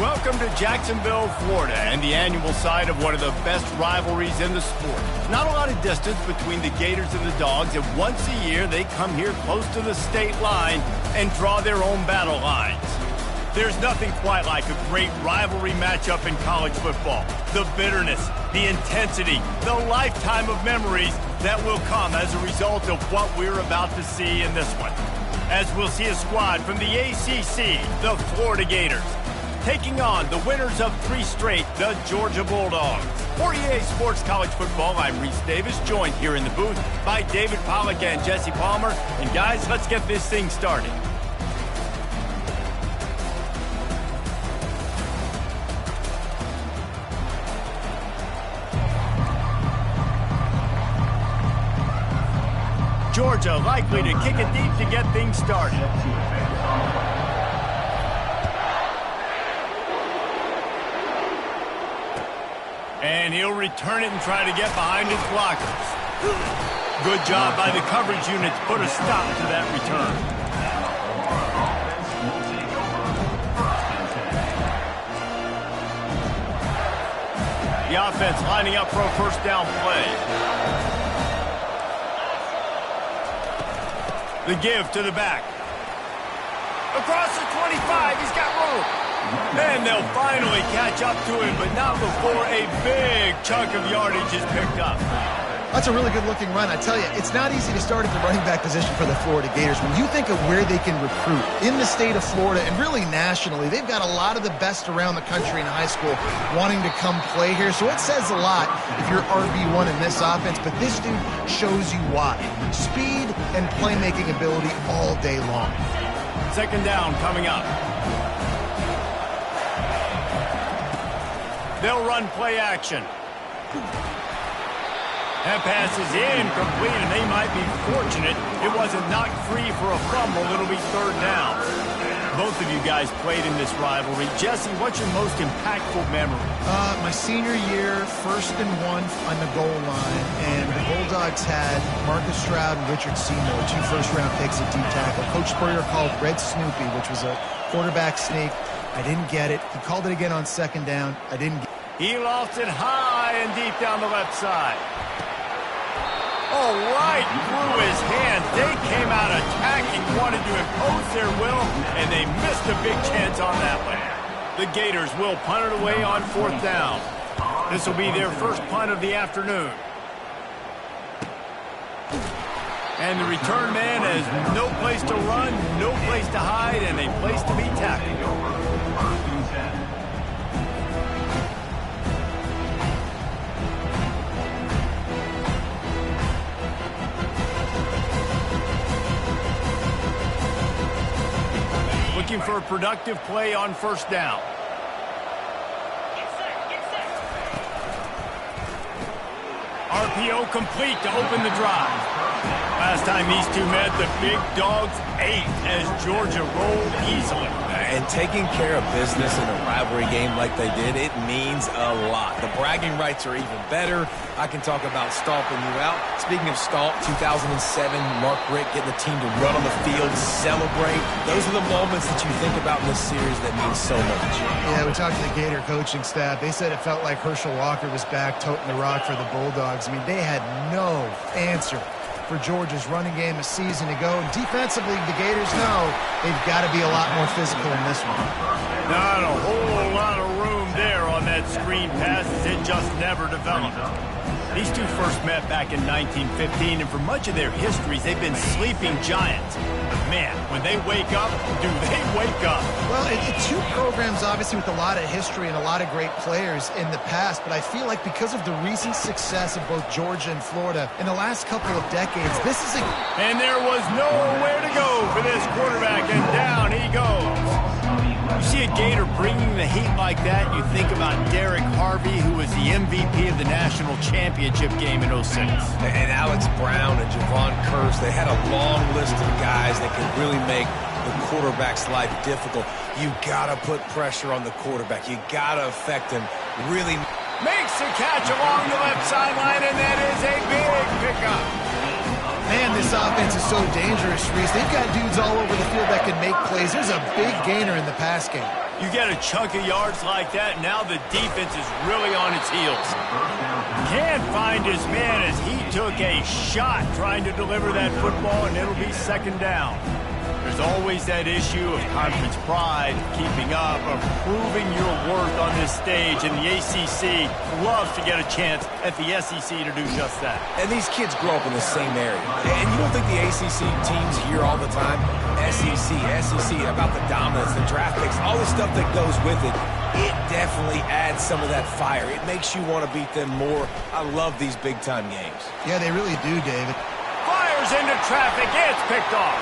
Welcome to Jacksonville, Florida, and the annual site of one of the best rivalries in the sport. Not a lot of distance between the Gators and the Dogs, and once a year they come here close to the state line and draw their own battle lines. There's nothing quite like a great rivalry matchup in college football. The bitterness, the intensity, the lifetime of memories that will come as a result of what we're about to see in this one. As we'll see a squad from the ACC, the Florida Gators, taking on the winners of 3 straight, the Georgia Bulldogs. For EA Sports College Football, I'm Reese Davis, joined here in the booth by David Pollack and Jesse Palmer. And guys, let's get this thing started. Georgia likely to kick it deep to get things started. And he'll return it and try to get behind his blockers. Good job by the coverage unit to put a stop to that return. The offense lining up for a first down play. The give to the back. Across the 25, he's got room. And they'll finally catch up to him, but not before a big chunk of yardage is picked up. That's a really good-looking run. I tell you, it's not easy to start at the running back position for the Florida Gators. When you think of where they can recruit in the state of Florida and really nationally, they've got a lot of the best around the country in high school wanting to come play here. So it says a lot if you're RB1 in this offense, but this dude shows you why. Speed and playmaking ability all day long. Second down coming up. They'll run play action. That pass is incomplete, and they might be fortunate it wasn't knocked free for a fumble. It'll be third down. Both of you guys played in this rivalry. Jesse, what's your most impactful memory? My senior year, 1st and 1 on the goal line, and the Bulldogs had Marcus Stroud and Richard Seymour, 2 first-round picks at deep tackle. Coach Spurrier called Red Snoopy, which was a quarterback sneak. I didn't get it. He called it again on second down. I didn't get it. He lost it high and deep down the left side. Oh, right through his hands. They came out attacking, wanted to impose their will, and they missed a big chance on that one. The Gators will punt it away on 4th down. This will be their first punt of the afternoon. And the return man has no place to run, no place to hide, and a place to be tackled. Looking for a productive play on 1st down. RPO complete to open the drive. Last time these two met, the big dogs ate as Georgia rolled easily. And taking care of business in a rivalry game like they did, it means a lot. The bragging rights are even better. I can talk about stomping you out. Speaking of stomp, 2007, Mark Richt getting the team to run on the field, celebrate. Those are the moments that you think about in this series that mean so much. Yeah, we talked to the Gator coaching staff. They said it felt like Herschel Walker was back toting the rock for the Bulldogs. I mean, they had no answer for Georgia's running game a season ago. Defensively, the Gators know they've got to be a lot more physical in this one. Not a whole lot of room there on that screen pass as it just never developed. These two first met back in 1915, and for much of their histories, they've been sleeping giants. But man, when they wake up, do they wake up? Well, two programs, obviously, with a lot of history and a lot of great players in the past, but I feel like because of the recent success of both Georgia and Florida in the last couple of decades, this is a... And there was nowhere to go for this quarterback, and down he goes. You see a Gator bringing the heat like that, you think about Derek Harvey, who was the MVP of the national championship game in 06. And Alex Brown and Javon Curse, they had a long list of guys that could really make the quarterback's life difficult. You got to put pressure on the quarterback. You got to affect him. Really makes a catch along the left sideline, and that is a big pickup. Man, this offense is so dangerous, Reese. They've got dudes all over the field that can make plays. There's a big gainer in the pass game. You get a chunk of yards like that, now the defense is really on its heels. Can't find his man as he took a shot trying to deliver that football, and it'll be second down. There's always that issue of conference pride, keeping up, of proving your worth on this stage, and the ACC loves to get a chance at the SEC to do just that. And these kids grow up in the same area. And you don't think the ACC teams hear all the time, SEC, about the dominance, the draft picks, all the stuff that goes with it. It definitely adds some of that fire. It makes you want to beat them more. I love these big-time games. Yeah, they really do, David. Fires into traffic. It's picked off.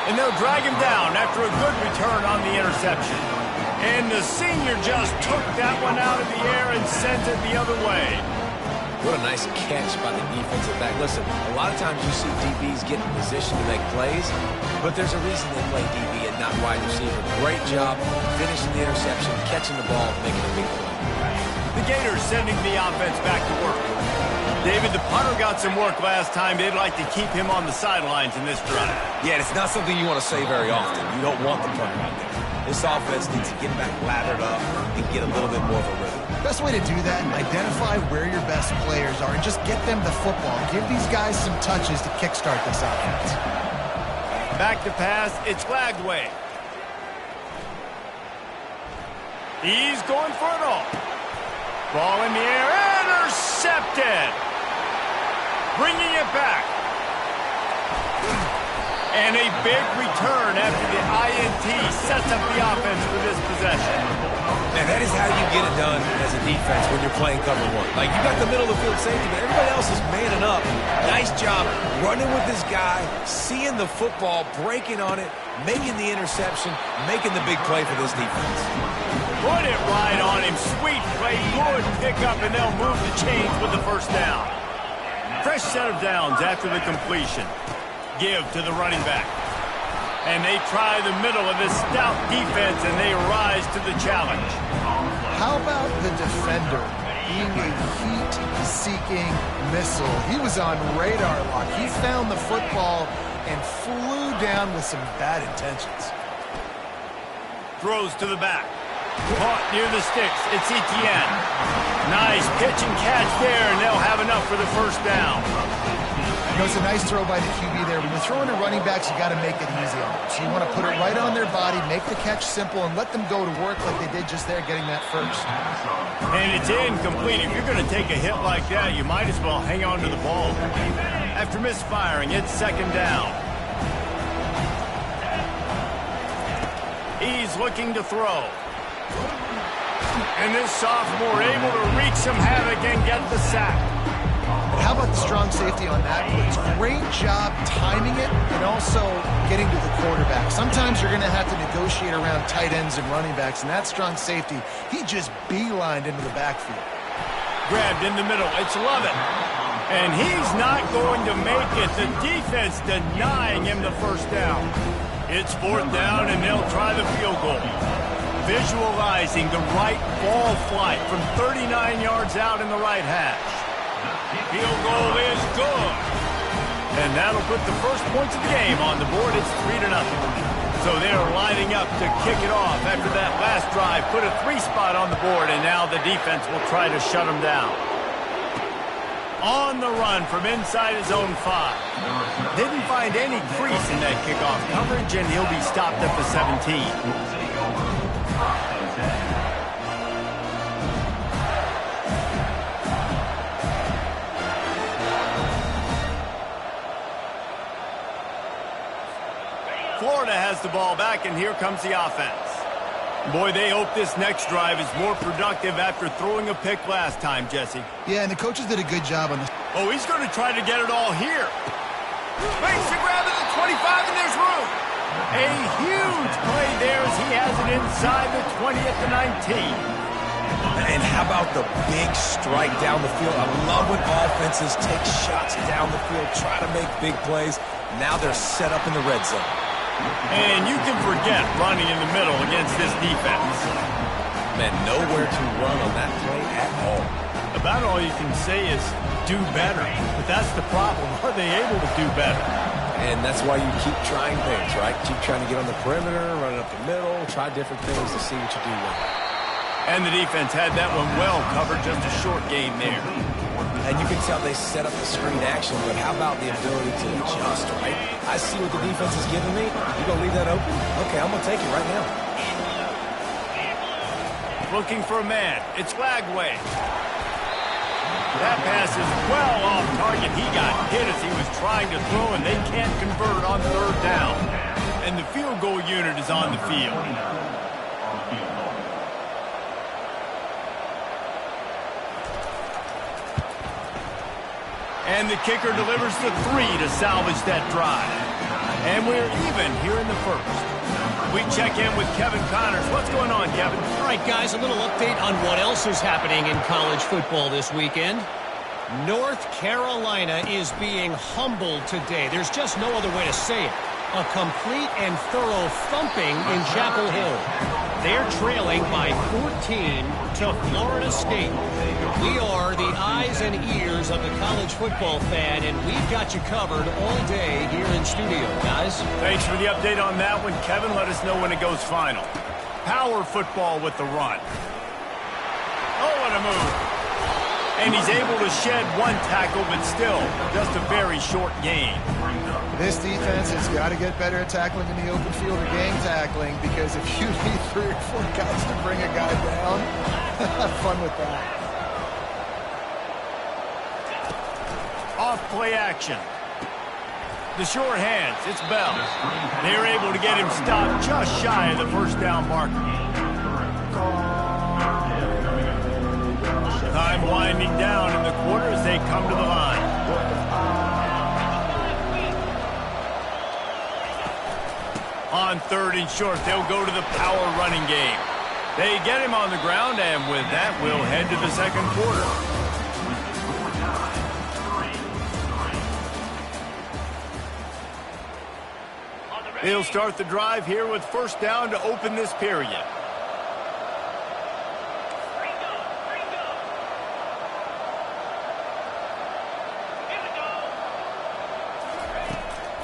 And they'll drag him down after a good return on the interception. And the senior just took that one out of the air and sent it the other way. What a nice catch by the defensive back. Listen, a lot of times you see DBs get in position to make plays, but there's a reason they play DB and not wide receiver. Great job finishing the interception, catching the ball, making a big play. The Gators sending the offense back to work. David, the punter got some work last time. They'd like to keep him on the sidelines in this drive. Yeah, it's not something you want to say very often. You don't want the punter out there. This offense needs to get back lathered up and get a little bit more of a rhythm. Best way to do that, identify where your best players are and just get them the football. Give these guys some touches to kickstart this offense. Back to pass. It's Lagway. He's going for it all. Ball in the air. Intercepted. Bringing it back. And a big return after the INT sets up the offense for this possession. And that is how you get it done as a defense when you're playing cover one. Like, you got the middle of the field safety, but everybody else is manning up. Nice job running with this guy, seeing the football, breaking on it, making the interception, making the big play for this defense. Put it right on him. Sweet play. Good pickup, and they'll move the chains with the first down. Fresh set of downs after the completion. Give to the running back. And they try the middle of this stout defense, and they rise to the challenge. How about the defender being a heat-seeking missile? He was on radar lock. He found the football and flew down with some bad intentions. Throws to the back. Caught near the sticks. It's Etienne. Nice pitch and catch there, and they'll have enough for the first down. You know, it's a nice throw by the QB there. When you're throwing to running backs, you got to make it easy on them. So you want to put it right on their body, make the catch simple, and let them go to work like they did just there, getting that first. And it's incomplete. If you're going to take a hit like that, you might as well hang on to the ball. After misfiring, it's second down. He's looking to throw. And this sophomore able to wreak some havoc and get the sack. But how about the strong safety on that blitz? Great job timing it and also getting to the quarterback. Sometimes you're going to have to negotiate around tight ends and running backs, and that strong safety, he just beelined into the backfield. Grabbed in the middle. It's Lovett. And he's not going to make it. The defense denying him the first down. It's fourth down, and they'll try the field goal. Visualizing the right ball flight from 39 yards out in the right hash. Field goal is good. And that'll put the first points of the game on the board. It's 3-0. So they're lining up to kick it off after that last drive. Put a 3-spot on the board, and now the defense will try to shut them down. On the run from inside his own 5. Didn't find any crease in that kickoff coverage, and he'll be stopped at the 17. Florida has the ball back, and here comes the offense. Boy, they hope this next drive is more productive after throwing a pick last time, Jesse. Yeah, and the coaches did a good job on this. Oh, he's going to try to get it all here. Makes the grab at the 25, and there's room. A huge play there as he has it inside the 20 at the 19. And how about the big strike down the field? I love when offenses take shots down the field, try to make big plays. Now they're set up in the red zone. And you can forget running in the middle against this defense. Man, nowhere to run on that play at all. About all you can say is do better. But that's the problem. Are they able to do better? And that's why you keep trying things, right? Keep trying to get on the perimeter, run it up the middle, try different things to see what you do well. And the defense had that one well covered, just a short gain there. And you can tell they set up the screen action, but how about the ability to adjust, right? I see what the defense is giving me. You going to leave that open? Okay, I'm going to take it right now. Looking for a man. It's Lagway. That pass is well off target. He got hit as he was trying to throw, and they can't convert on third down. And the field goal unit is on the field. And the kicker delivers the 3 to salvage that drive. And we're even here in the first. We check in with Kevin Connors. What's going on, Kevin? All right, guys, a little update on what else is happening in college football this weekend. North Carolina is being humbled today. There's just no other way to say it. A complete and thorough thumping in Chapel Hill. They're trailing by 14 to Florida State. We are the eyes and ears of the college football fan, and we've got you covered all day here in studio, guys. Thanks for the update on that one, Kevin. Let us know when it goes final. Power football with the run. Oh, what a move. And he's able to shed one tackle, but still just a very short gain. This defense has got to get better at tackling in the open field or gang tackling, because if you need 3 or 4 guys to bring a guy down, have fun with that. Off play action. The short hands, it's Bell. They're able to get him stopped just shy of the first down marker. Time winding down in the quarter as they come to the line. On 3rd and short, they'll go to the power running game. They get him on the ground, and with that, we'll head to the second quarter. They'll start the drive here with first down to open this period.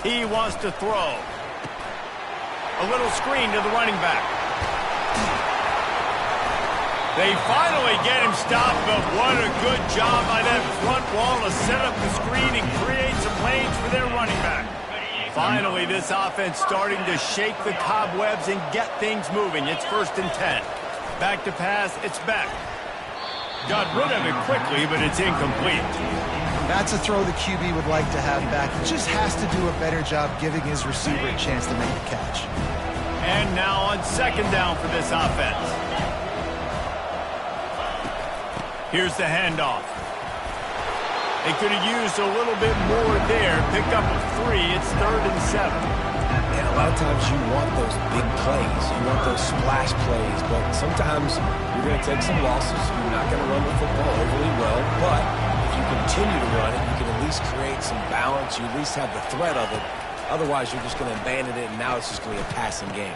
He wants to throw. A little screen to the running back. They finally get him stopped, but what a good job by that front wall to set up the screen and create some lanes for their running back. Finally, this offense starting to shake the cobwebs and get things moving. It's 1st and 10. Back to pass, it's Beck. Got rid of it quickly, but it's incomplete. That's a throw the QB would like to have back. He just has to do a better job giving his receiver a chance to make the catch. And now on 2nd down for this offense. Here's the handoff. They could have used a little bit more there. Picked up a 3. It's 3rd and 7. And a lot of times you want those big plays. You want those splash plays. But sometimes you're going to take some losses. You're not going to run the football overly well. But if you continue to run it, you can at least create some balance. You at least have the threat of it. Otherwise, you're just going to abandon it, and now it's just going to be a passing game.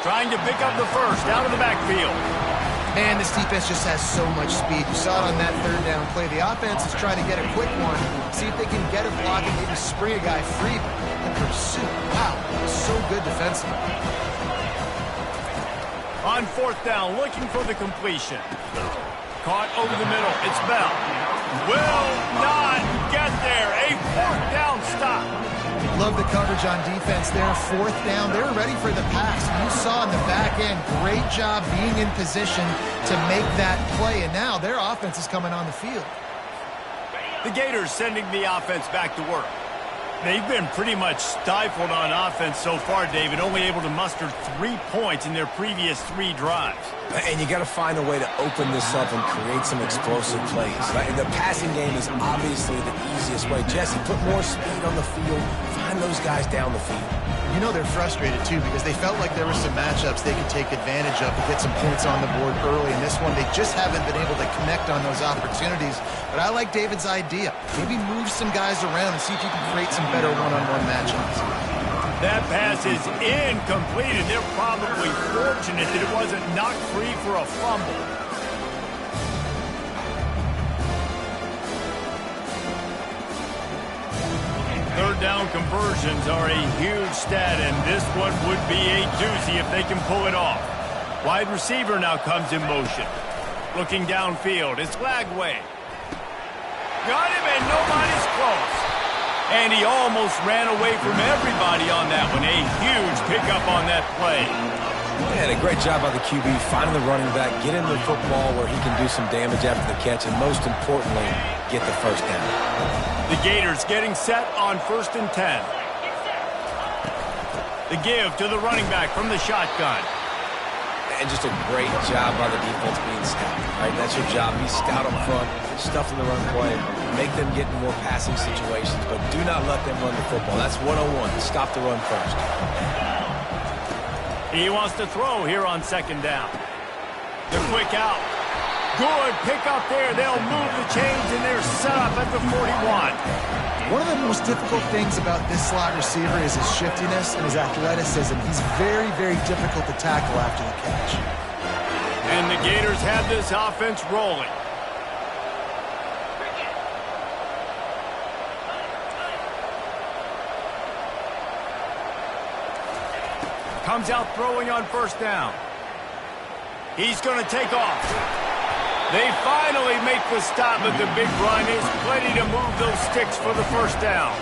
Trying to pick up the first out of the backfield. Man, this defense just has so much speed. You saw it on that 3rd down play. The offense is trying to get a quick one, see if they can get a block and maybe spring a guy free. The pursuit, wow, so good defensively. On 4th down, looking for the completion. Caught over the middle. It's Bell. Will not get there. A 4th down stop. Love the coverage on defense there. 4th down. They're ready for the pass. You saw in the back end, great job being in position to make that play. And now their offense is coming on the field. The Gators sending the offense back to work. They've been pretty much stifled on offense so far, David, only able to muster 3 points in their previous 3 drives. And you got to find a way to open this up and create some explosive plays. The passing game is obviously the easiest way. Jesse, put more speed on the field. Find those guys down the field. You know they're frustrated, too, because they felt like there were some matchups they could take advantage of to get some points on the board early. In this one, they just haven't been able to connect on those opportunities. But I like David's idea. Maybe move some guys around and see if you can create some better one-on-one matchups. That pass is incomplete, and they're probably fortunate that it wasn't knocked free for a fumble. down conversions are a huge stat, and this one would be a doozy if they can pull it off. Wide receiver now comes in motion. Looking downfield, it's Lagway. Got him, and nobody's close. And he almost ran away from everybody on that one. A huge pickup on that play. Yeah, a great job by the QB, finding the running back, getting the football where he can do some damage after the catch, and most importantly, get the first down. The Gators getting set on 1st and 10. The give to the running back from the shotgun. And just a great job by the defense being scout. Right, that's your job. Be scout up front, stuff in the run play, make them get in more passing situations, but do not let them run the football. That's 101. Stop the run first. He wants to throw here on 2nd down. The quick out. Good pick up there. They'll move the chains, and they're set up at the 41. One of the most difficult things about this slot receiver is his shiftiness and his athleticism. He's very, very difficult to tackle after the catch. And the Gators have this offense rolling. Comes out throwing on 1st down. He's going to take off. They finally make the stop, but the big run is plenty to move those sticks for the 1st down.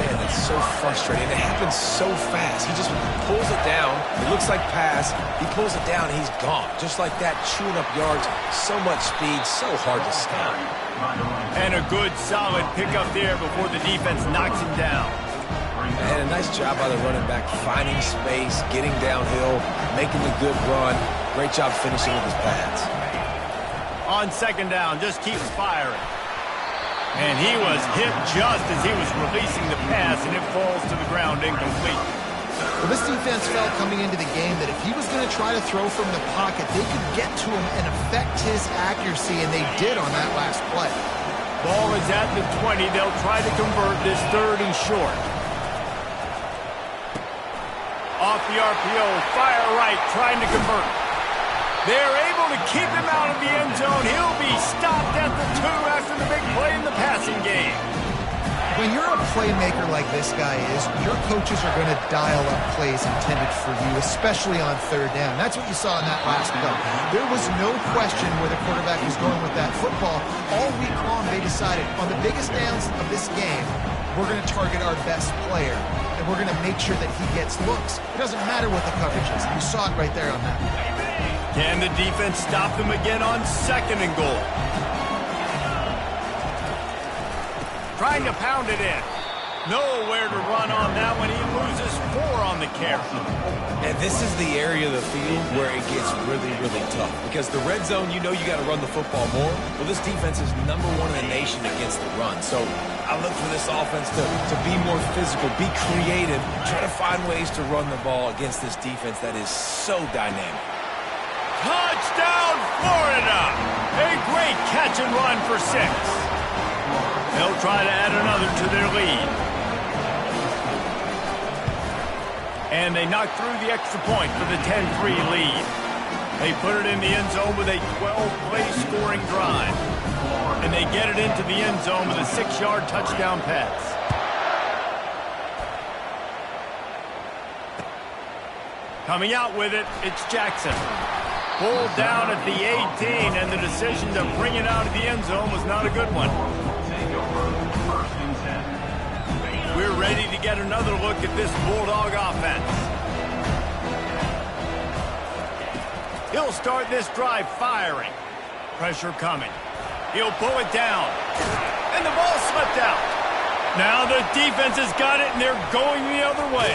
Man, that's so frustrating. It happens so fast. He just pulls it down. It looks like pass. He pulls it down, and he's gone. Just like that, chewing up yards. So much speed, so hard to stop. And a good, solid pickup there before the defense knocks him down. And a nice job by the running back, finding space, getting downhill, making the good run. Great job finishing with his pads. On 2nd down, just keeps firing. And he was hit just as he was releasing the pass, and it falls to the ground incomplete. Well, this defense felt coming into the game that if he was going to try to throw from the pocket, they could get to him and affect his accuracy, and they did on that last play. Ball is at the 20. They'll try to convert this 3rd and short. Off the RPO, fire right, trying to convert. They're able to keep him out of the end zone. He'll be stopped at the 2 after the big play in the passing game. When you're a playmaker like this guy is, your coaches are going to dial up plays intended for you, especially on 3rd down. That's what you saw in that last play. There was no question where the quarterback was going with that football. All week long, they decided, on the biggest downs of this game, we're going to target our best player, and we're going to make sure that he gets looks. It doesn't matter what the coverage is. You saw it right there on that. Can the defense stop them again on 2nd and goal? Trying to pound it in. Nowhere to run on that one. He loses 4 on the carry. And this is the area of the field where it gets really, really tough. Because the red zone, you know you got to run the football more. Well, this defense is #1 in the nation against the run. So I look for this offense to be more physical, be creative, try to find ways to run the ball against this defense that is so dynamic. Touchdown, Florida! A great catch and run for 6. They'll try to add another to their lead. And they knock through the extra point for the 10-3 lead. They put it in the end zone with a 12-play scoring drive. And they get it into the end zone with a 6-yard touchdown pass. Coming out with it, it's Jackson. Pulled down at the 18, and the decision to bring it out of the end zone was not a good one. We're ready to get another look at this Bulldog offense. He'll start this drive firing. Pressure coming. He'll pull it down. And the ball slipped out. Now the defense has got it, and they're going the other way.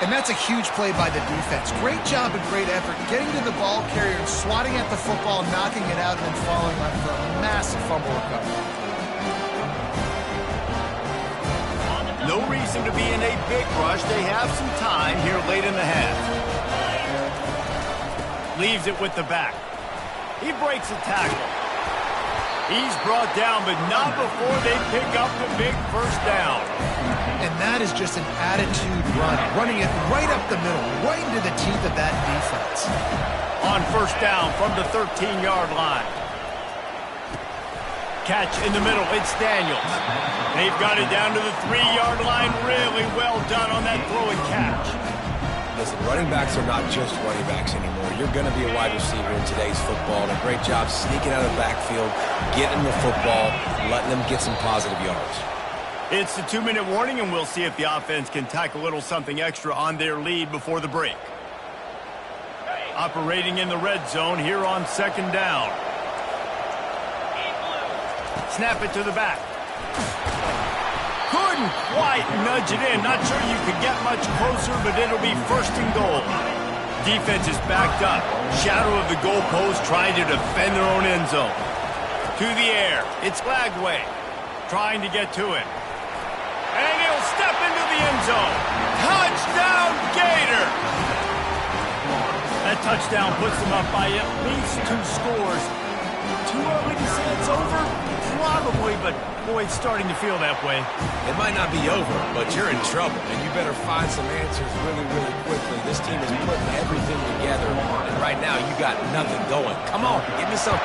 And that's a huge play by the defense. Great job and great effort getting to the ball carrier and swatting at the football, knocking it out, and then following up for a massive fumble recovery. No reason to be in a big rush. They have some time here late in the half. Leaves it with the back. He breaks a tackle. He's brought down, but not before they pick up the big 1st down. And that is just an attitude run, running it right up the middle, right into the teeth of that defense. On 1st down from the 13-yard line. Catch in the middle. It's Daniels. They've got it down to the 3-yard line. Really well done on that throw and catch. Listen, running backs are not just running backs anymore. You're going to be a wide receiver in today's football. And a great job sneaking out of the backfield, getting the football, letting them get some positive yards. It's the 2-minute warning, and we'll see if the offense can tack a little something extra on their lead before the break. Operating in the red zone here on 2nd down. Snap it to the back. Couldn't quite nudge it in. Not sure you could get much closer, but it'll be 1st and goal. Defense is backed up. Shadow of the goalpost trying to defend their own end zone. To the air. It's Lagway trying to get to it. And he'll step into the end zone. Touchdown, Gator! That touchdown puts them up by at least 2 scores. Too early to say it's over? Probably, but boy, it's starting to feel that way. It might not be over, but you're in trouble, and you better find some answers really, really quickly. This team is putting everything together, and right now you got nothing going. Come on, give me something.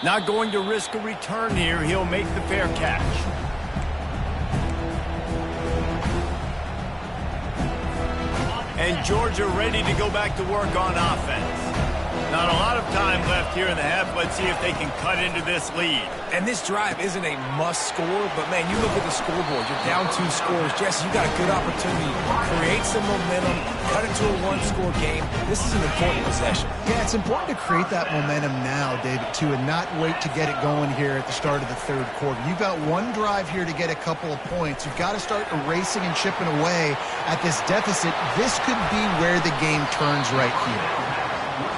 Not going to risk a return here. He'll make the fair catch. And Georgia ready to go back to work on offense. Not a lot of time left here in the half. Let's see if they can cut into this lead. And this drive isn't a must score, but man, you look at the scoreboard. You're down 2 scores. Jesse, you got a good opportunity to create some momentum, cut it to a 1-score game. This is an important possession. Yeah, it's important to create that momentum now, David, too, and not wait to get it going here at the start of the 3rd quarter. You've got 1 drive here to get a couple of points. You've got to start erasing and chipping away at this deficit. This could be where the game turns right here.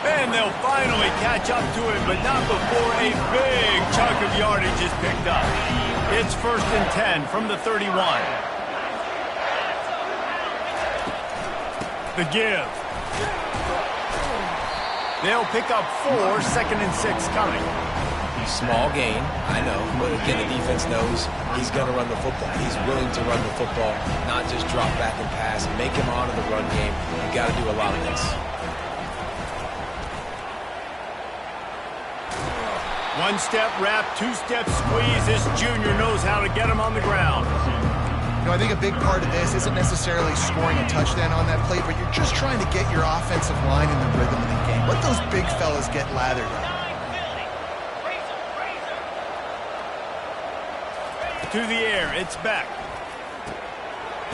And they'll finally catch up to it, but not before a big chunk of yardage is picked up. It's 1st and 10 from the 31. The give. They'll pick up 4, 2nd and 6 coming. Small gain, I know, but again, the defense knows he's going to run the football. He's willing to run the football, not just drop back and pass, make him honor the run game. You got to do a lot of this. 1-step wrap, 2-step squeeze. This junior knows how to get him on the ground. You know, I think a big part of this isn't necessarily scoring a touchdown on that play, but you're just trying to get your offensive line in the rhythm of the game. Let those big fellas get lathered up. To the air, it's Beck.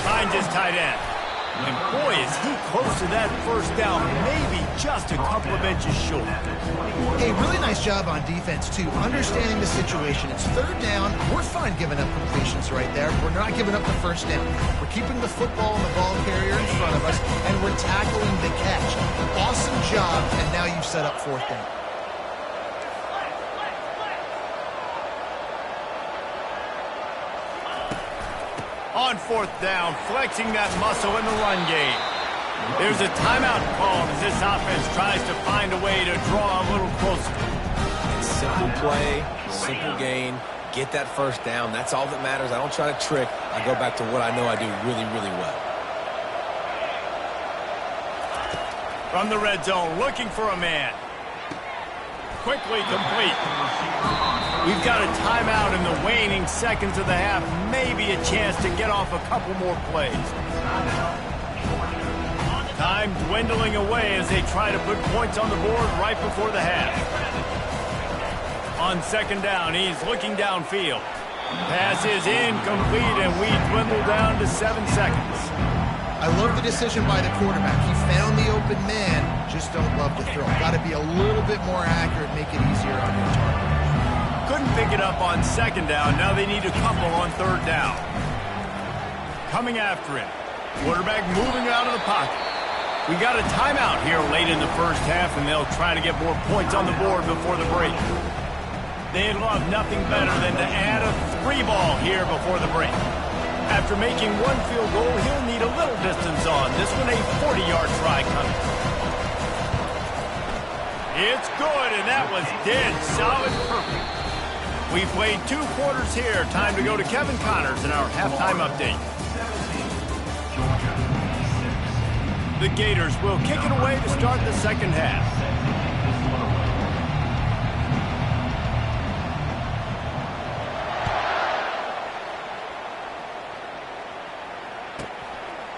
Finds his tight end. And boy, is he close to that 1st down, maybe just a couple of inches short. Hey, really nice job on defense, too, understanding the situation. It's 3rd down. We're fine giving up completions right there. We're not giving up the 1st down. We're keeping the football and the ball carrier in front of us, and we're tackling the catch. Awesome job, and now you've set up 4th down. On 4th down, flexing that muscle in the run game. There's a timeout called as this offense tries to find a way to draw a little closer. Simple play, simple gain, get that 1st down. That's all that matters. I don't try to trick. I go back to what I know I do really, really well. From the red zone, looking for a man. Quickly complete. We've got a timeout in the waning seconds of the half. Maybe a chance to get off a couple more plays. Time dwindling away as they try to put points on the board right before the half. On 2nd down, he's looking downfield. Pass is incomplete, and we dwindle down to 7 seconds. I love the decision by the quarterback. He found the open man, just don't love the throw. Got to be a little bit more accurate, make it easier on your target. Couldn't pick it up on 2nd down. Now they need a couple on 3rd down. Coming after him. Quarterback moving out of the pocket. We got a timeout here late in the 1st half, and they'll try to get more points on the board before the break. They'd love nothing better than to add a 3-ball here before the break. After making 1 field goal, he'll need a little distance on. This one a 40-yard try coming. It's good, and that was dead solid perfect. We played 2 quarters here. Time to go to Kevin Connors in our halftime update. The Gators will kick it away to start the 2nd half.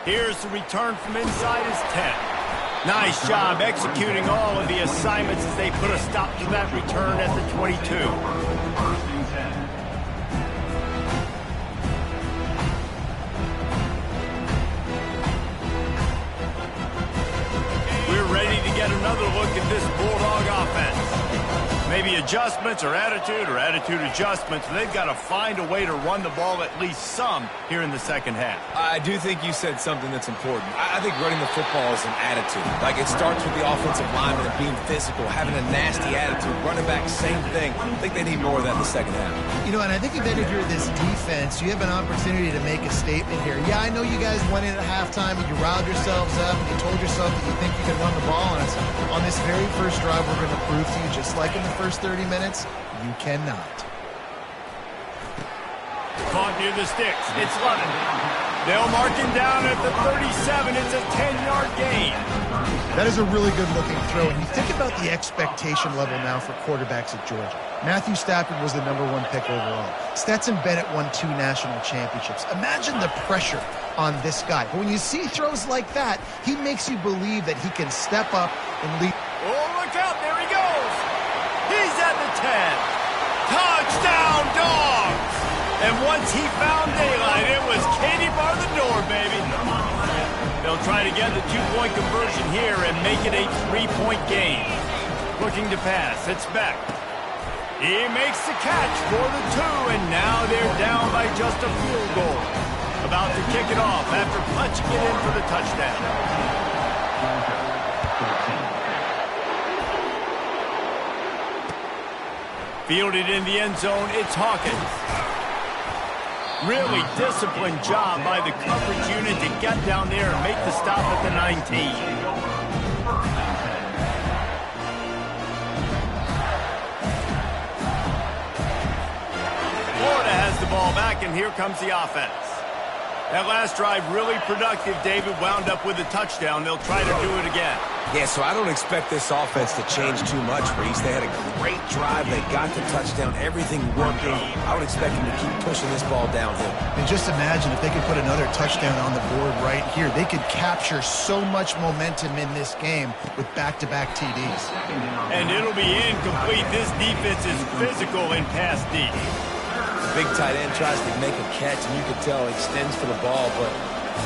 Here's the return from inside his 10. Nice job executing all of the assignments as they put a stop to that return at the 22. We're ready to get another look at this Bulldog offense. Maybe adjustments or attitude adjustments. They've got to find a way to run the ball at least some here in the second half. I do think you said something that's important. I think running the football is an attitude. Like, it starts with the offensive lineman and being physical, having a nasty attitude. Running back, same thing. I think they need more of that in the second half. You know, and I think if you're this defense, you have an opportunity to make a statement here. Yeah, I know you guys went in at halftime and you riled yourselves up and you told yourself that you think you can run the ball on us. On this very first drive, we're going to prove to you, just like in the first 30 minutes, you cannot. Caught near the sticks. It's London. They'll mark him down at the 37. It's a 10-yard gain. That is a really good-looking throw. And you think about the expectation level now for quarterbacks at Georgia. Matthew Stafford was the #1 pick overall. Stetson Bennett won 2 national championships. Imagine the pressure on this guy. But when you see throws like that, he makes you believe that he can step up and lead. Oh, look out. There he goes. He's at the 10. Touchdown, Dogs! And once he found daylight, it was Katie bar the door, baby. They'll try to get the 2-point conversion here and make it a 3-point game. Looking to pass. It's Beck. He makes the catch for the 2, and now they're down by just a field goal. About to kick it off after punching it in for the touchdown. Fielded in the end zone, it's Hawkins. Really disciplined job by the coverage unit to get down there and make the stop at the 19. Florida has the ball back, and here comes the offense. That last drive really productive. David wound up with a touchdown. They'll try to do it again. Yeah, so I don't expect this offense to change too much, Reese. They had a great drive. They got the touchdown. Everything working. I would expect them to keep pushing this ball downhill. And just imagine if they could put another touchdown on the board right here. They could capture so much momentum in this game with back-to-back TDs. And it'll be incomplete. This defense is physical in pass deep. Big tight end tries to make a catch, and you can tell he extends for the ball, but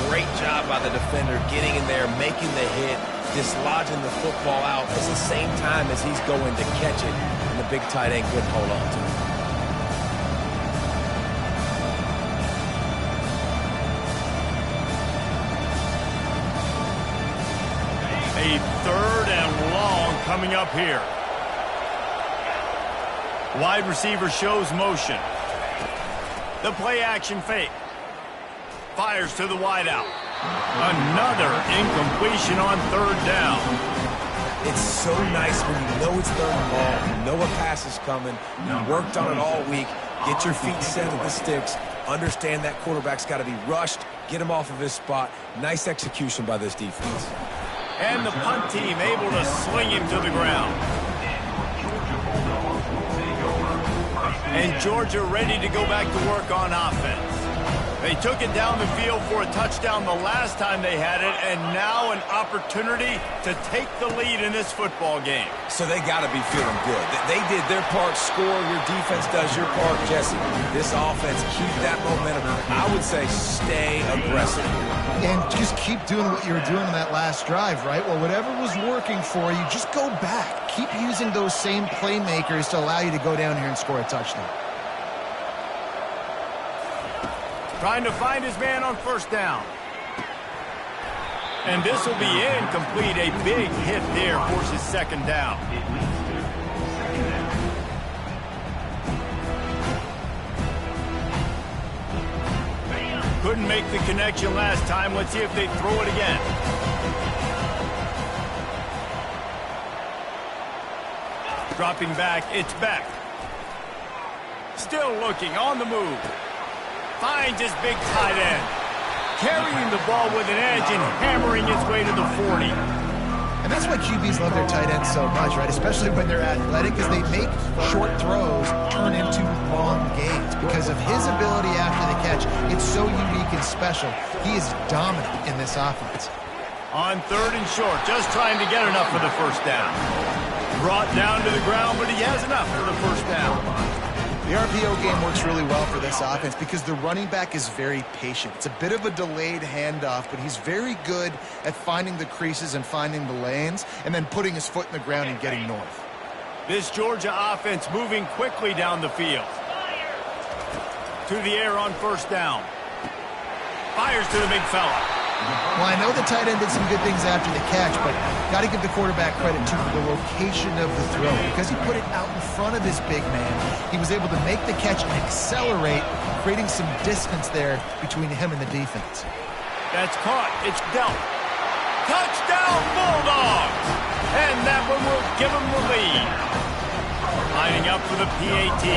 great job by the defender getting in there, making the hit, dislodging the football out at the same time as he's going to catch it, and the big tight end couldn't hold on to it. A 3rd and long coming up here. Wide receiver shows motion. The play action fake. Fires to the wideout. Another incompletion on 3rd down. It's so nice when you know it's 3rd and long, you know a pass is coming, you worked on it all week, get your feet set at the sticks, understand that quarterback's got to be rushed, get him off of his spot. Nice execution by this defense. And the punt team able to sling him to the ground. And Georgia ready to go back to work on offense. They took it down the field for a touchdown the last time they had it, and now an opportunity to take the lead in this football game. So they got to be feeling good. They did their part, score, your defense does your part, Jesse. This offense, keep that momentum. I would say stay aggressive. And just keep doing what you were doing on that last drive, right? Well, whatever was working for you, just go back. Keep using those same playmakers to allow you to go down here and score a touchdown. Trying to find his man on 1st down. And this will be incomplete. A big hit there forces 2nd down. Couldn't make the connection last time. Let's see if they throw it again. Dropping back, it's back. Still looking, on the move. Finds his big tight end. Carrying the ball with an edge and hammering its way to the 40. And that's why QBs love their tight ends so much, right? Especially when they're athletic, because they make short throws turn into long gains because of his ability after the catch catch. It's so unique and special. He is dominant in this offense. On 3rd and short, just trying to get enough for the first down. Brought down to the ground, but he has enough for the first down. The RPO game works really well for this offense because the running back is very patient. It's a bit of a delayed handoff, but he's very good at finding the creases and finding the lanes and then putting his foot in the ground and getting north. This Georgia offense moving quickly down the field. To the air on first down. Fires to the big fella. Well, I know the tight end did some good things after the catch, but got to give the quarterback credit to the location of the throw. Because he put it out in front of his big man, he was able to make the catch and accelerate, creating some distance there between him and the defense. That's caught. It's dealt. Touchdown, Bulldogs! And that one will give them the lead. Lining up for the PAT.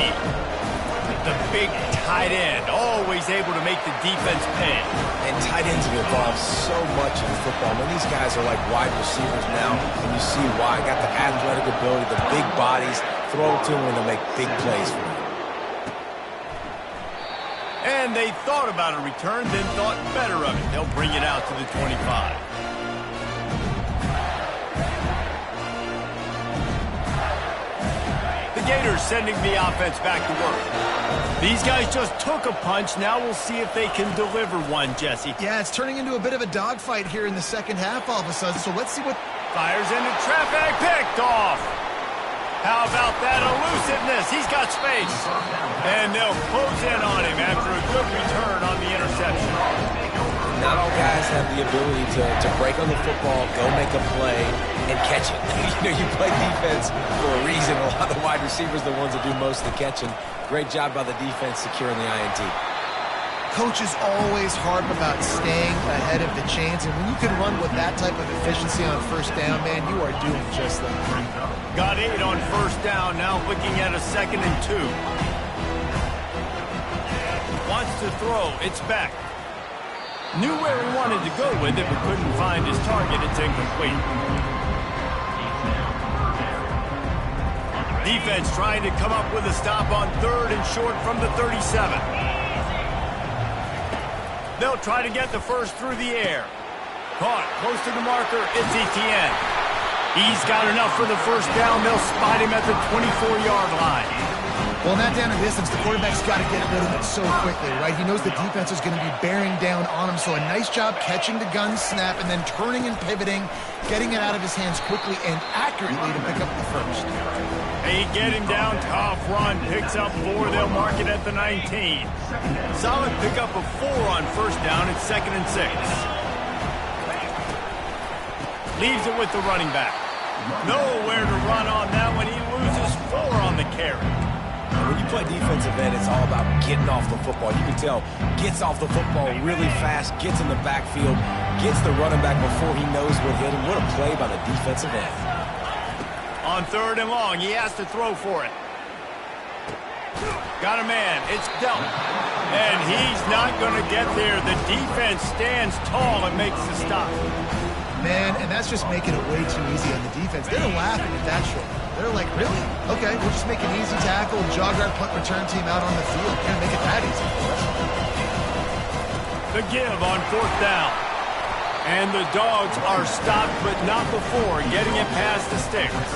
The big tight end, always able to make the defense pay. And tight ends have evolved so much in football. I mean, these guys are like wide receivers now, and you see why. Got the athletic ability, the big bodies, throw to them when they make big plays for them. And they thought about a return, then thought better of it. They'll bring it out to the 25. The Gators sending the offense back to work. These guys just took a punch. Now we'll see if they can deliver one, Jesse. Yeah, it's turning into a bit of a dogfight here in the second half all of a sudden. So let's see what... Fires into traffic, picked off. How about that elusiveness? He's got space. And they'll close in on him after a good return on the interception. Not all guys have the ability to break on the football, go make a play, and catch it. You play defense for a reason. A lot of the wide receivers are the ones that do most of the catching. Great job by the defense securing the INT. Coaches always harp about staying ahead of the chains, and when you can run with that type of efficiency on first down, man, you are doing just that. Got 8 on first down, now looking at a 2nd and 2. Wants to throw, it's back. Knew where he wanted to go with it, but couldn't find his target. It's incomplete. Defense trying to come up with a stop on 3rd and short from the 37. They'll try to get the first through the air. Caught close to the marker. It's Etienne. He's got enough for the first down. They'll spot him at the 24-yard line. Well, in that down and distance, the quarterback's got to get rid of it so quickly, right? He knows the defense is going to be bearing down on him, so a nice job catching the gun snap and then turning and pivoting, getting it out of his hands quickly and accurately to pick up the first. They get him down, tough run, picks up 4, they'll mark it at the 19. Solid pickup of 4 on first down, it's 2nd and 6. Leaves it with the running back. Nowhere to run on that one, he loses 4 on the carry. When you play defensive end, it's all about getting off the football. You can tell, gets off the football really fast, gets in the backfield, gets the running back before he knows what hit him. What a play by the defensive end. On 3rd and long, he has to throw for it. Got a man, it's dealt. And he's not going to get there. The defense stands tall and makes the stop. Man, and that's just making it way too easy on the defense. They're laughing at that short. They're like, really? Okay, we'll just make an easy tackle and jog our punt return team out on the field. We're going to make it that easy for us. The give on 4th down. And the Dogs are stopped, but not before getting it past the sticks.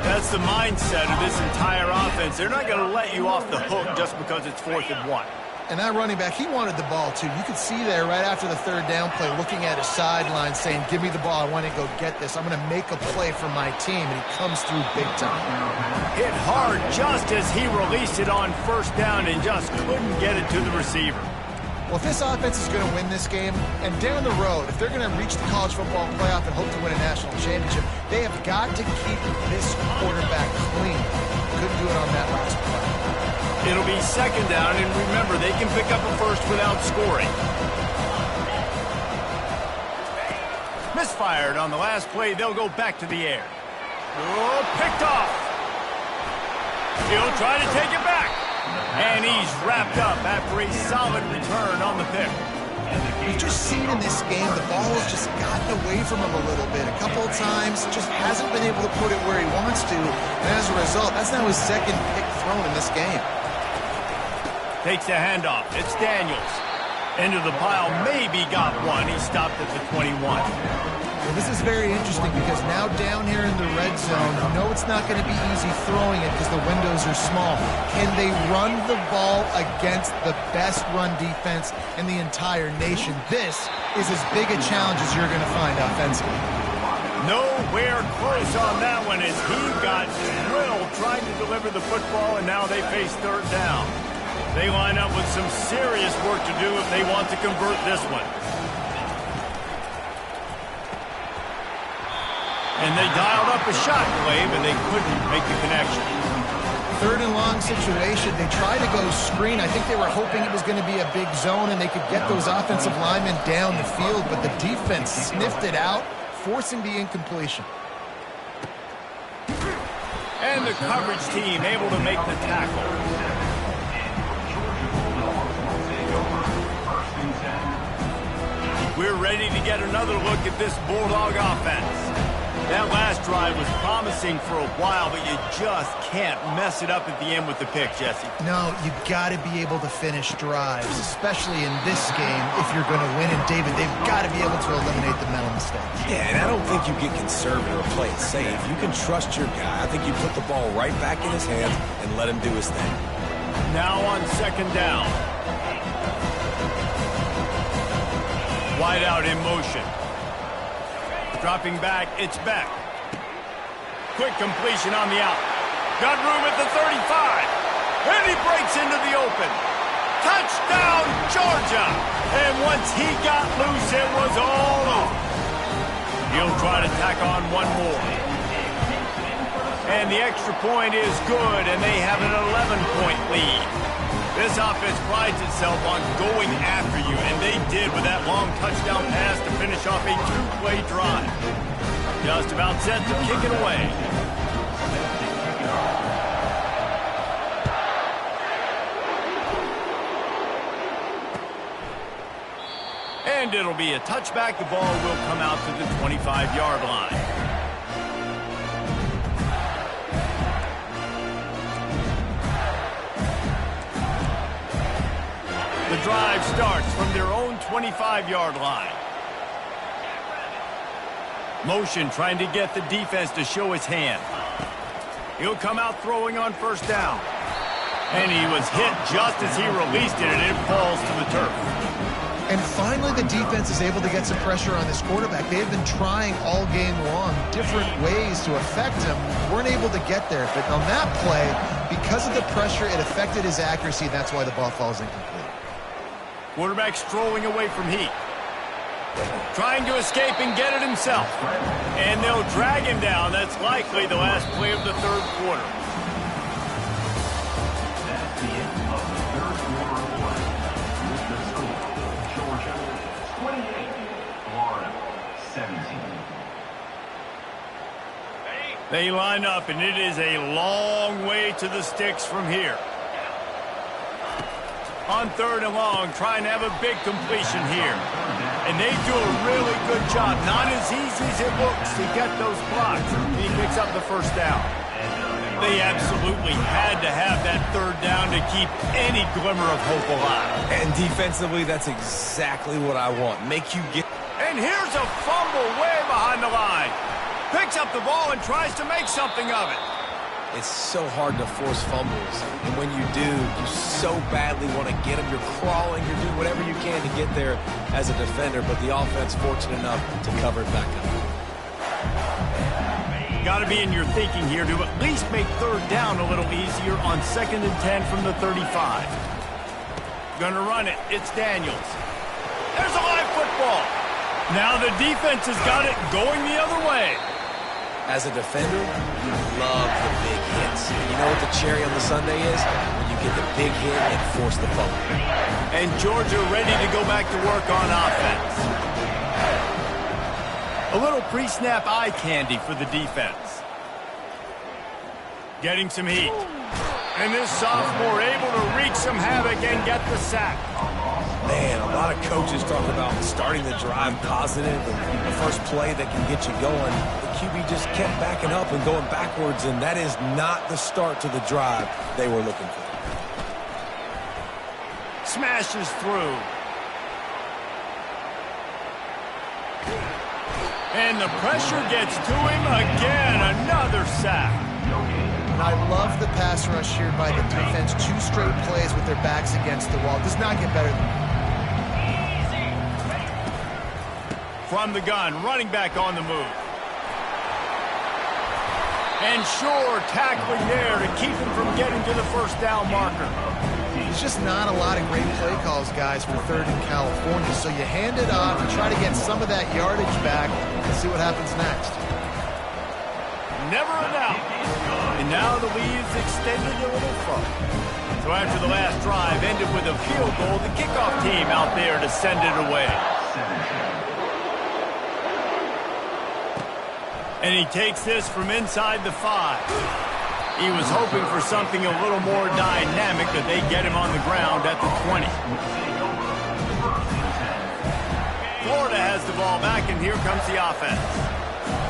That's the mindset of this entire offense. They're not going to let you off the hook just because it's 4th and 1. And that running back, he wanted the ball, too. You could see there right after the 3rd down play, looking at his sideline, saying, give me the ball. I want to go get this. I'm going to make a play for my team. And he comes through big time. Hit hard just as he released it on first down and just couldn't get it to the receiver. Well, if this offense is going to win this game, and down the road, if they're going to reach the college football playoff and hope to win a national championship, they have got to keep this quarterback clean. Couldn't do it on that last play. It'll be 2nd down, and remember, they can pick up a first without scoring. Misfired on the last play. They'll go back to the air. Oh, picked off. He'll try to take it back. And he's wrapped up after a solid return on the pick. We've just seen in this game the ball has just gotten away from him a little bit. A couple of times, just hasn't been able to put it where he wants to. And as a result, that's now his 2nd pick thrown in this game. Takes the handoff. It's Daniels. Into the pile. Maybe got one. He stopped at the 21. Well, this is very interesting because now down here in the red zone, you know it's not going to be easy throwing it because the windows are small. Can they run the ball against the best run defense in the entire nation? This is as big a challenge as you're going to find offensively. Nowhere close on that one as he got drilled trying to deliver the football, and now they face third down. They line up with some serious work to do if they want to convert this one. And they dialed up a shot play, but they couldn't make the connection. Third and long situation. They tried to go screen. I think they were hoping it was going to be a big zone and they could get those offensive linemen down the field, but the defense sniffed it out, forcing the incompletion. And the coverage team able to make the tackle. We're ready to get another look at this Bulldog offense. That last drive was promising for a while, but you just can't mess it up at the end with the pick, Jesse. No, you got to be able to finish drives, especially in this game if you're going to win. And, David, they've got to be able to eliminate the mental mistakes. Yeah, and I don't think you get conservative or play it safe. You can trust your guy. I think you put the ball right back in his hands and let him do his thing. Now on second down. Wide out in motion. Dropping back, it's Beck. Quick completion on the out. Got room at the 35. And he breaks into the open. Touchdown, Georgia! And once he got loose, it was all off. He'll try to tack on one more. And the extra point is good, and they have an 11-point lead. This offense prides itself on going after you, and they did with that long touchdown pass to finish off a two-play drive. Just about set to kick it away. And it'll be a touchback. The ball will come out to the 25-yard line. The drive starts from their own 25-yard line. Motion trying to get the defense to show his hand. He'll come out throwing on first down. And he was hit just as he released it, and it falls to the turf. And finally, the defense is able to get some pressure on this quarterback. They have been trying all game long different ways to affect him. Weren't able to get there. But on that play, because of the pressure, it affected his accuracy, and that's why the ball falls incomplete. Quarterback strolling away from heat. Trying to escape and get it himself. And they'll drag him down. That's likely the last play of the third quarter. That's the end of the third quarter of play. With the score, Georgia 28, Florida 17. They line up, and it is a long way to the sticks from here. On third and long, trying to have a big completion here. And they do a really good job. Not as easy as it looks to get those blocks. He picks up the first down. They absolutely had to have that third down to keep any glimmer of hope alive. And defensively, that's exactly what I want. Make you get... And here's a fumble way behind the line. Picks up the ball and tries to make something of it. It's so hard to force fumbles, and when you do, you so badly want to get them. You're crawling, you're doing whatever you can to get there as a defender, but the offense fortunate enough to cover it back up. Got to be in your thinking here to at least make third down a little easier on 2nd and 10 from the 35. Gonna run it. It's Daniels. There's a live football. Now the defense has got it going the other way. As a defender, you love the big hits. You know what the cherry on the sundae is? When you get the big hit and force the fumble. And Georgia ready to go back to work on offense. A little pre-snap eye candy for the defense. Getting some heat. And this sophomore able to wreak some havoc and get the sack. Man, a lot of coaches talk about starting the drive positive and the first play that can get you going. The QB just kept backing up and going backwards, and that is not the start to the drive they were looking for. smashes through. And the pressure gets to him again. Another sack. And I love the pass rush here by the defense. 2 straight plays with their backs against the wall. Does not get better than that. From the gun, running back on the move. And sure, tackling there to keep him from getting to the first down marker. There's just not a lot of great play calls, guys, for 3rd in California. So you hand it off and try to get some of that yardage back and see what happens next. Never a doubt. And now the lead's extended a little further. So after the last drive ended with a field goal, the kickoff team out there to send it away. And he takes this from inside the 5. He was hoping for something a little more dynamic, but they get him on the ground at the 20. Florida has the ball back, and here comes the offense.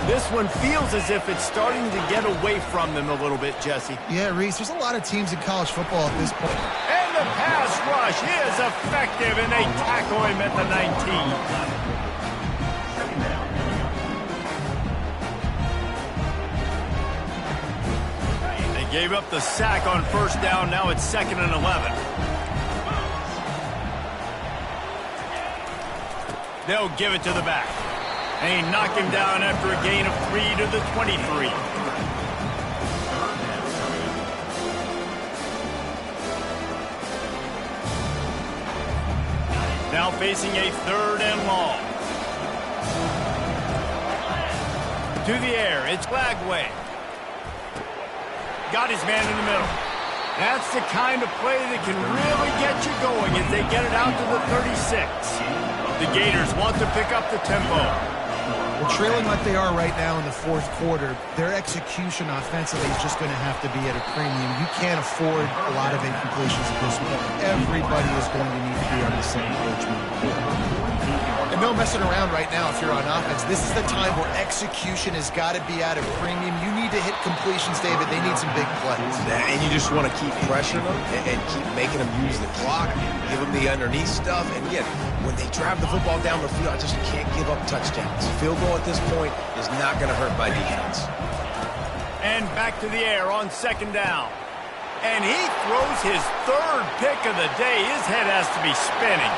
This one feels as if it's starting to get away from them a little bit, Jesse. Yeah, Reese, there's a lot of teams in college football at this point. And the pass rush is effective, and they tackle him at the 19. Gave up the sack on first down. Now it's 2nd and 11. They'll give it to the back. And he knocked him down after a gain of 3 to the 23. Now facing a 3rd and long. To the air. It's Lagway. Got his man in the middle. That's the kind of play that can really get you going as they get it out to the 36. The Gators want to pick up the tempo. Well, trailing like they are right now in the 4th quarter, their execution offensively is just going to have to be at a premium. You can't afford a lot of incompletions at this point. Everybody is going to need to be on the same page. And no messing around right now if you're on offense. This is the time where execution has got to be at a premium. You need to hit completions, David. They need some big plays. And you just want to keep pressuring them and keep making them use the clock, give them the underneath stuff. And again, when they drive the football down the field, I just can't give up touchdowns. Field goal at this point is not going to hurt my defense. And back to the air on 2nd down. And he throws his 3rd pick of the day. His head has to be spinning.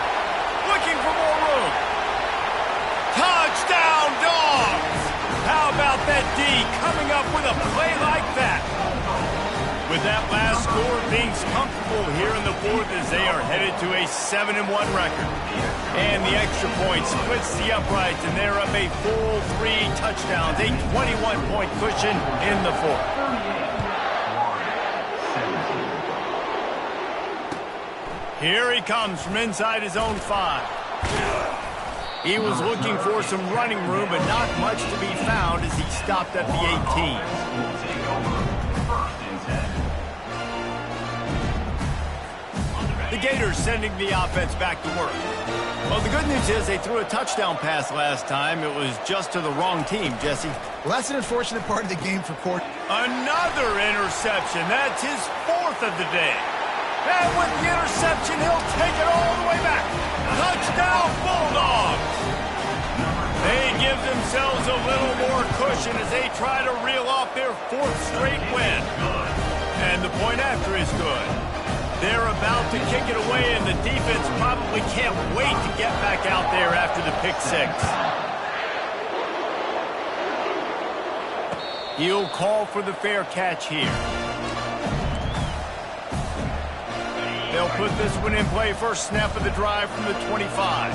Looking for more room. Touchdown, Dogs! How about that D coming up with a play like that? With that last score, being comfortable here in the 4th as they are headed to a 7-1 record. And the extra point splits the uprights, and they're up a full 3 touchdowns, a 21-point cushion in the 4th. Here he comes from inside his own 5. He was looking for some running room, but not much to be found as he stopped at the 18. The Gators sending the offense back to work. Well, the good news is they threw a touchdown pass last time. It was just to the wrong team, Jesse. Well, that's an unfortunate part of the game for Court. Another interception. That's his 4th of the day. And with the interception, he'll take it all the way back. Touchdown, Bulldogs! They give themselves a little more cushion as they try to reel off their 4th straight win. And the point after is good. They're about to kick it away, and the defense probably can't wait to get back out there after the pick 6. He'll call for the fair catch here. They'll put this one in play. First snap of the drive from the 25.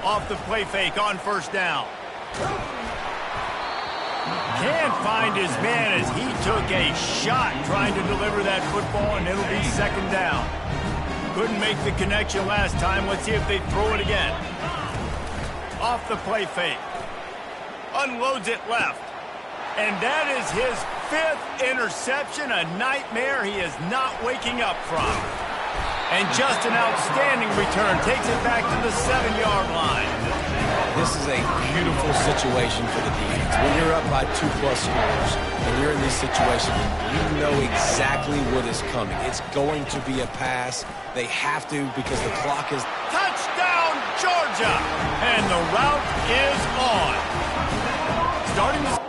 Off the play fake on first down. Can't find his man as he took a shot trying to deliver that football, and it'll be 2nd down. Couldn't make the connection last time. Let's see if they throw it again. Off the play fake. Unloads it left. And that is his 5th interception, a nightmare he is not waking up from. And just an outstanding return takes it back to the 7-yard line. This is a beautiful situation for the defense. When you're up by 2+ scores and you're in these situations, you know exactly what is coming. It's going to be a pass. They have to because the clock is... Touchdown, Georgia! And the route is on. Starting to...